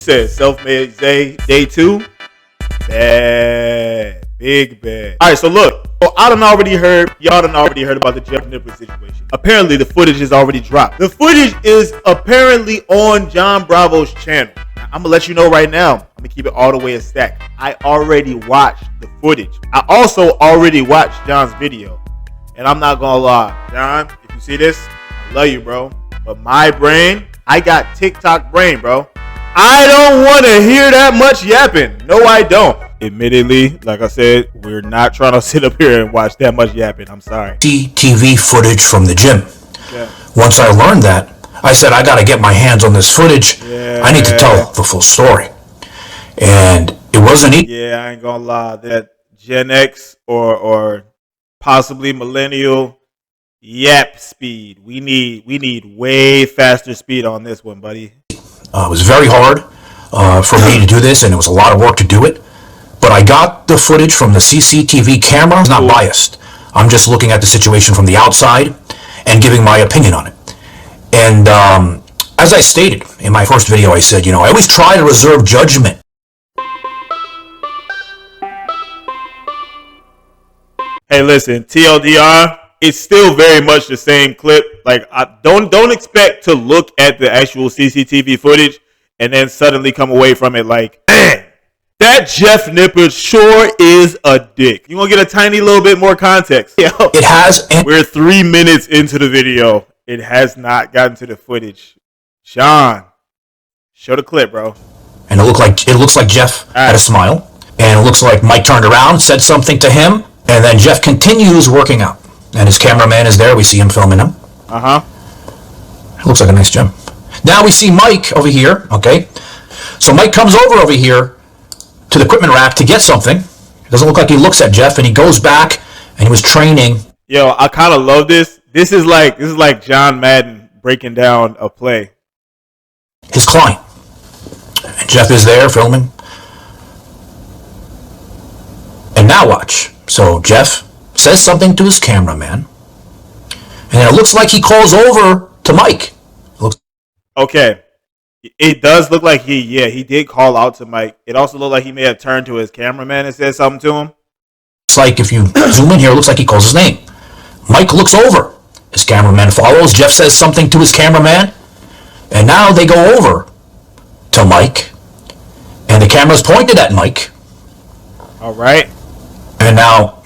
Said self-made Zay day 2. Bad. Big bad. Alright, so look. So y'all done already heard about the Jeff Nippard situation. Apparently the footage is already dropped. The footage is apparently on John Bravo's channel. Now, I'm gonna let you know right now. I'm gonna keep it all the way a stack. I already watched the footage. I also already watched John's video. And I'm not gonna lie. John, if you see this, I love you, bro. But my brain, I got TikTok brain, bro. I don't want to hear that much yapping. No, I don't. Admittedly, like I said, we're not trying to sit up here and watch that much yapping. I'm sorry. CCTV footage from the gym. Yeah. Once I learned that, I said, I got to get my hands on this footage. Yeah. I need to tell the full story. And it wasn't easy. Yeah, I ain't gonna lie. That Gen X or possibly millennial yap speed. We need way faster speed on this one, buddy. It was very hard for me to do this, and it was a lot of work to do it. But I got the footage from the CCTV camera. I'm not biased. I'm just looking at the situation from the outside and giving my opinion on it. And as I stated in my first video, I said, I always try to reserve judgment. Hey, listen, TLDR, it's still very much the same clip. Like, don't expect to look at the actual CCTV footage and then suddenly come away from it like, man, that Jeff Nippard sure is a dick. You want to get a tiny little bit more context? It has. We're 3 minutes into the video. It has not gotten to the footage. Sean, show the clip, bro. And it looks like Jeff had a smile. And it looks like Mike turned around, said something to him, and then Jeff continues working out. And his cameraman is there. We see him filming him. It looks like a nice gym. Now we see Mike over here, okay? So Mike comes over here to the equipment rack to get something. It doesn't look like he looks at Jeff, and he goes back, and he was training. Yo, I kind of love this. This is like John Madden breaking down a play. His client. And Jeff is there filming. And now watch. So Jeff says something to his cameraman, and then it looks like he calls over to Mike. Okay, it does look like he did call out to Mike. It also looked like he may have turned to his cameraman and said something to him. It's like if you zoom in here, it looks like he calls his name. Mike looks over. His cameraman follows. Jeff says something to his cameraman, and now they go over to Mike, and the camera's pointed at Mike. All right. And now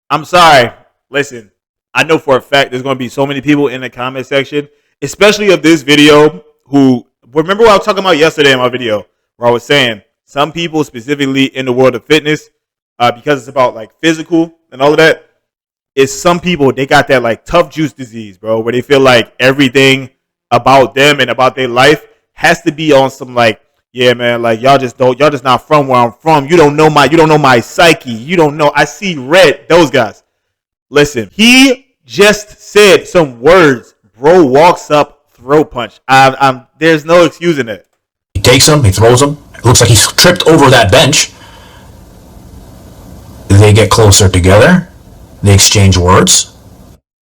I'm sorry. Listen, I know for a fact there's going to be so many people in the comment section, especially of this video, who remember what I was talking about yesterday in my video, where I was saying some people specifically in the world of fitness, because it's about like physical and all of that, is some people, they got that like tough juice disease, bro, where they feel like everything about them and about their life has to be on some like, yeah, man, like y'all just not from where I'm from. You don't know my psyche. You don't know. I see red. Those guys. Listen, he just said some words. Bro walks up, throat punch. There's no excusing it. He takes him, he throws him. It looks like he's tripped over that bench. They get closer together. They exchange words.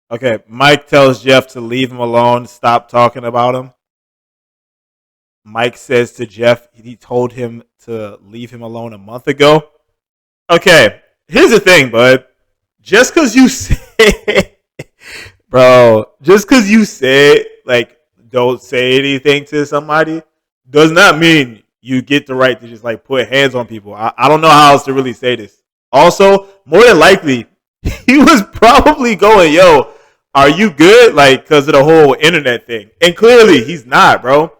Okay, Mike tells Jeff to leave him alone. Stop talking about him. Mike says to Jeff, he told him to leave him alone a month ago. Okay, here's the thing, bud. Just because you said, like, don't say anything to somebody does not mean you get the right to just, like, put hands on people. I don't know how else to really say this. Also, more than likely, he was probably going, yo, are you good? Like, because of the whole internet thing. And clearly, he's not, bro.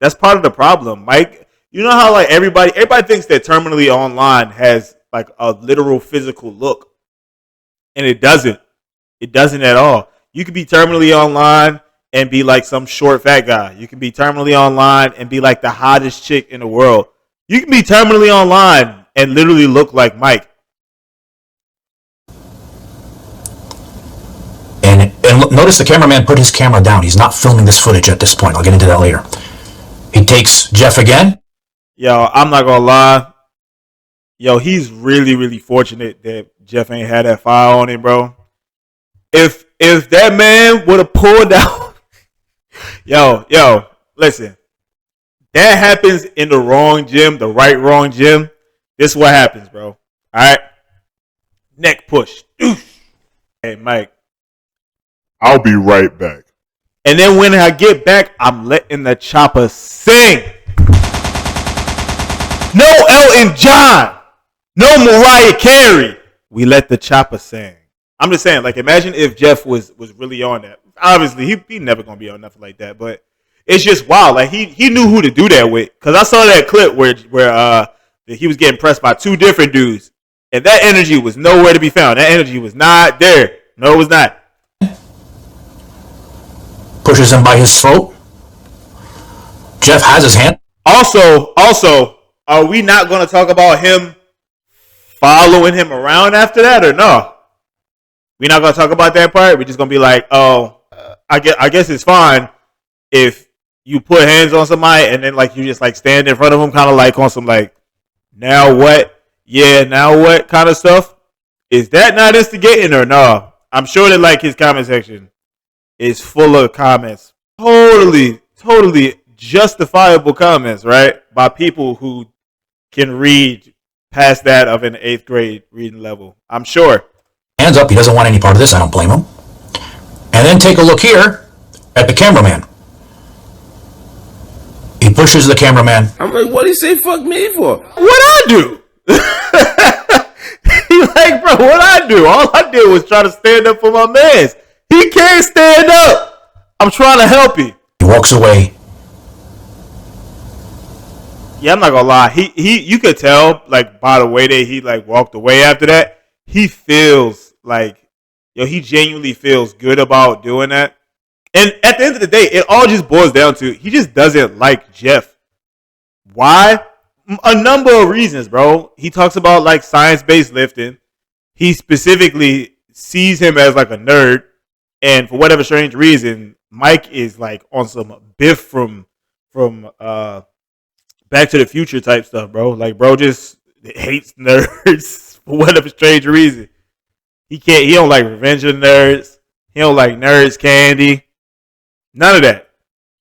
That's part of the problem, Mike. You know how like everybody thinks that terminally online has like a literal physical look, and it doesn't. It doesn't at all. You could be terminally online and be like some short fat guy. You can be terminally online and be like the hottest chick in the world. You can be terminally online and literally look like Mike. And notice the cameraman put his camera down. He's not filming this footage at this point. I'll get into that later. He takes Jeff again. Yo, I'm not gonna lie. Yo, he's really, really fortunate that Jeff ain't had that fire on him, bro. If that man would have pulled out, yo, listen. That happens in the wrong gym, the wrong gym. This is what happens, bro. All right. Neck push. Hey, Mike. I'll be right back. And then when I get back, I'm letting the chopper sing. No Elton John. No Mariah Carey. We let the chopper sing. I'm just saying, like, imagine if Jeff was really on that. Obviously, he never going to be on nothing like that. But it's just wild. Like, he knew who to do that with. Because I saw that clip where he was getting pressed by two different dudes. And that energy was nowhere to be found. That energy was not there. No, it was not. Pushes him by his throat. Jeff has his hand. Also, are we not going to talk about him following him around after that or no? We're not going to talk about that part. We're just going to be like, oh, I guess it's fine if you put hands on somebody and then like you just like stand in front of them kind of like on some like, now what? Yeah, now what kind of stuff? Is that not instigating or no? I'm sure that like his comment section is full of comments. Totally justifiable comments, right? By people who can read past that of an 8th grade reading level. I'm sure. Hands up. He doesn't want any part of this. I don't blame him. And then take a look here at the cameraman. He pushes the cameraman. I'm like, what do you say fuck me for? What I do? He's like, bro, what I do? All I did was try to stand up for my mans. He can't stand up. I'm trying to help him. He walks away. Yeah, I'm not gonna lie. He you could tell like by the way that he like walked away after that. He feels like he genuinely feels good about doing that. And at the end of the day, it all just boils down to he just doesn't like Jeff. Why? A number of reasons, bro. He talks about like science-based lifting. He specifically sees him as like a nerd, and for whatever strange reason, Mike is like on some Biff from Back to the Future type stuff, bro. Like, bro just hates nerds for whatever strange reason. He don't like Revenge of the Nerds. He don't like Nerds Candy. None of that.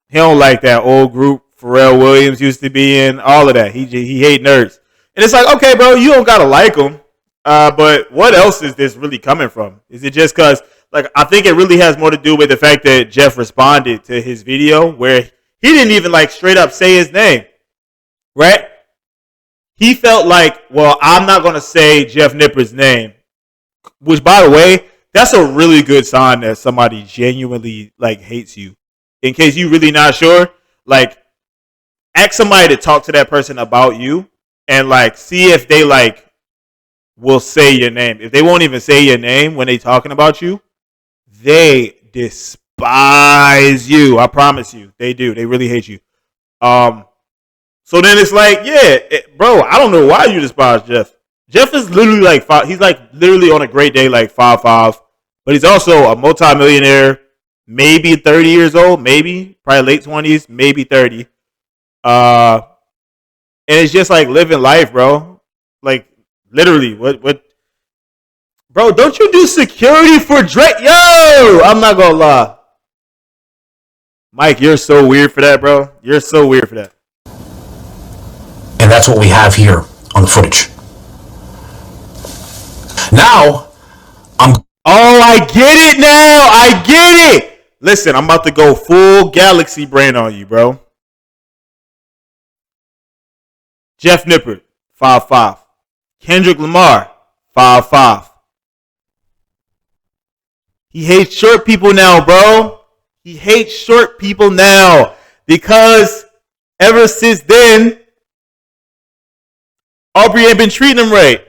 He don't like that old group Pharrell Williams used to be in. All of that. He hate nerds. And it's like, okay, bro, you don't gotta like them. But what else is this really coming from? Is it just because, like, I think it really has more to do with the fact that Jeff responded to his video where he didn't even like straight up say his name. Right? He felt like, well, I'm not going to say Jeff Nippard's name. Which, by the way, that's a really good sign that somebody genuinely, like, hates you. In case you're really not sure, like, ask somebody to talk to that person about you and, like, see if they, like, will say your name. If they won't even say your name when they talking about you, they despise you. I promise you. They do. They really hate you. So then it's like, bro, I don't know why you despise Jeff. Jeff is literally like he's like literally on a great day like 5'5", but he's also a multimillionaire, maybe 30 years old, maybe probably late 20s, maybe 30. And it's just like living life, bro. Like literally, what? Bro, don't you do security for Drake? Yo, I'm not gonna lie, Mike, you're so weird for that, bro. You're so weird for that. And that's what we have here on the footage. Now, I get it now. I get it. Listen, I'm about to go full galaxy brain on you, bro. Jeff Nippard, 5'5". Kendrick Lamar, 5'5". He hates short people now, bro. He hates short people now because ever since then, Aubrey ain't been treating him right.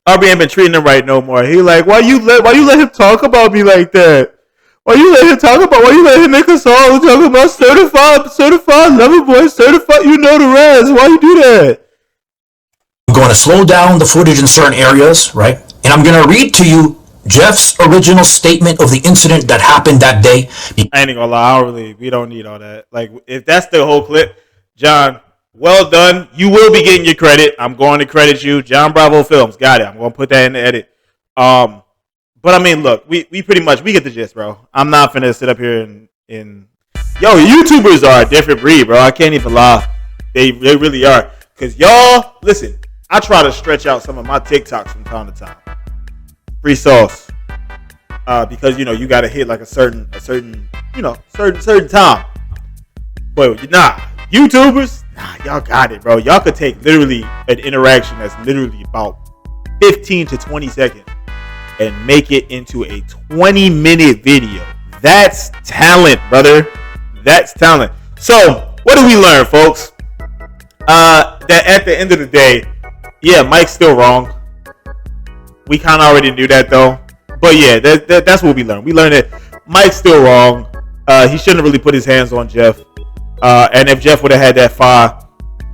Aubrey ain't been treating him right no more. He like, why you let him talk about me like that? Why you let him make a song talking about certified lover boy, certified, you know the rest. Why you do that? I'm going to slow down the footage in certain areas, right? And I'm going to read to you Jeff's original statement of the incident that happened that day. I ain't gonna lie, we don't need all that. Like, if that's the whole clip, John, well done. You will be getting your credit. I'm going to credit you. John Bravo Films. Got it. I'm going to put that in the edit. But I mean, look, we pretty much, we get the gist, bro. I'm not finna sit up here and Yo, YouTubers are a different breed, bro. I can't even lie. They really are. Cause y'all, listen, I try to stretch out some of my TikToks from time to time. Free sauce. Because you gotta hit like a certain time. But YouTubers, y'all got it, bro. Y'all could take literally an interaction that's literally about 15 to 20 seconds and make it into a 20-minute video. That's talent, brother. That's talent. So, what do we learn, folks? That at the end of the day, yeah, Mike's still wrong. We kind of already knew that, though. But yeah, that's what we learned. We learned that Mike's still wrong. He shouldn't have really put his hands on Jeff. And if Jeff would have had that fire,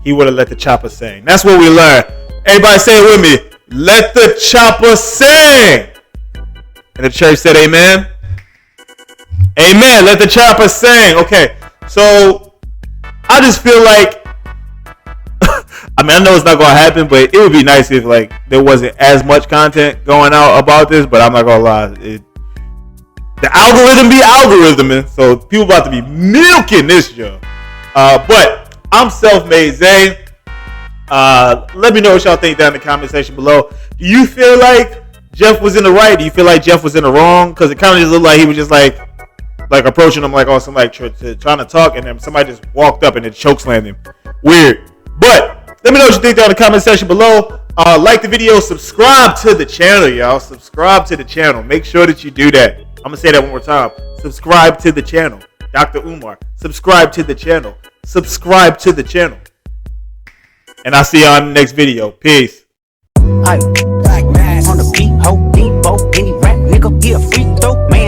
he would have let the chopper sing. That's what we learned. Everybody say it with me. Let the chopper sing. And the church said amen. Amen. Let the chopper sing. Okay. So I just feel like, I know it's not going to happen, but it would be nice if like there wasn't as much content going out about this, but I'm not going to lie. The algorithm be algorithming, so people about to be milking this show. But I'm Self-Made Zay. Let me know what y'all think down in the comment section below. Do you feel like Jeff was in the right? Do you feel like Jeff was in the wrong? Because it kind of just looked like he was just like approaching him like on some like trying to talk, and then somebody just walked up and then chokeslammed him. Weird. But let me know what you think down in the comment section below. Like the video, subscribe to the channel, y'all. Subscribe to the channel. Make sure that you do that. I'm gonna say that one more time. Subscribe to the channel. Dr. Umar. Subscribe to the channel. Subscribe to the channel. And I'll see you on the next video. Peace.